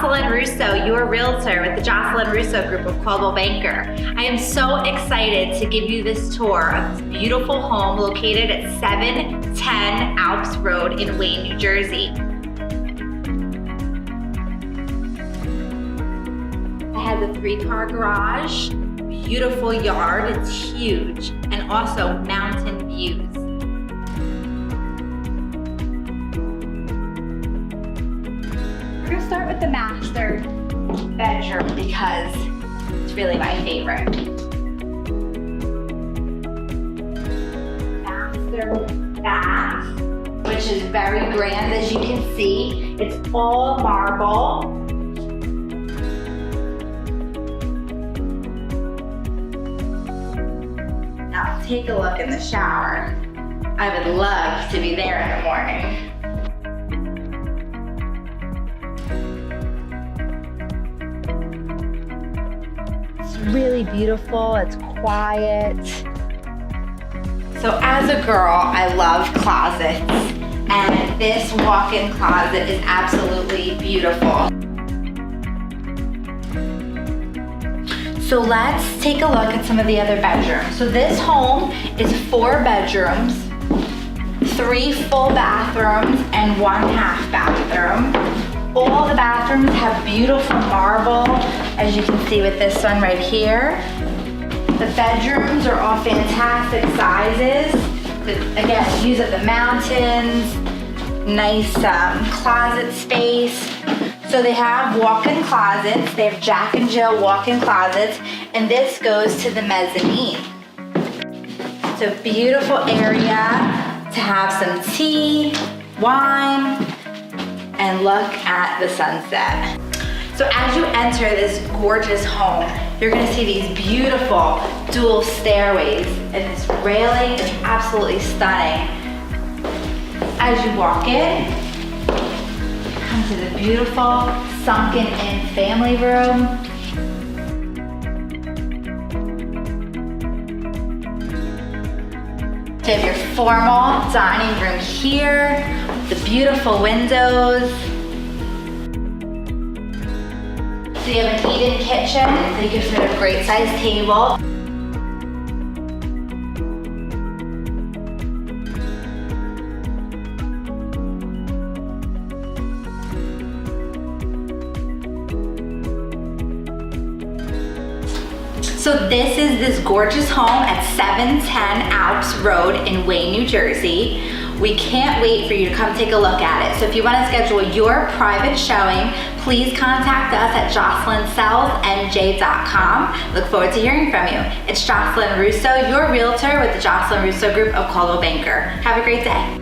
Jocelyn Russo, your realtor with the Jocelyn Russo Group of Coldwell Banker. I am so excited to give you this tour of this beautiful home located at 710 Alps Road in Wayne, New Jersey. I have the 3-car garage, beautiful yard, it's huge, and also mountain views. We're gonna start with the master bedroom because it's really my favorite. Master bath, which is very grand as you can see. It's all marble. Now take a look in the shower. I would love to be there in the morning. It's really beautiful, it's quiet. So as a girl, I love closets, and this walk-in closet is absolutely beautiful. So let's take a look at some of the other bedrooms. So this home is 4 bedrooms, 3 full bathrooms, and 1 half bathroom. All the bathrooms have beautiful marble, as you can see with this one right here. The bedrooms are all fantastic sizes. Again, views of the mountains, nice closet space. So they have walk-in closets. They have Jack and Jill walk-in closets, and this goes to the mezzanine. It's a beautiful area to have some tea, wine, and look at the sunset. So as you enter this gorgeous home, you're gonna see these beautiful dual stairways, and this railing is absolutely stunning. As you walk in, come to the beautiful sunken in family room. So you have your formal dining room here, the beautiful windows. So you have an eat-in kitchen, so you can fit a great sized table. So this is this gorgeous home at 710 Alps Road in Wayne, New Jersey. We can't wait for you to come take a look at it. So if you want to schedule your private showing, please contact us at jocelynsellsnj.com. Look forward to hearing from you. It's Jocelyn Russo, your realtor with the Jocelyn Russo Group of Coldwell Banker. Have a great day.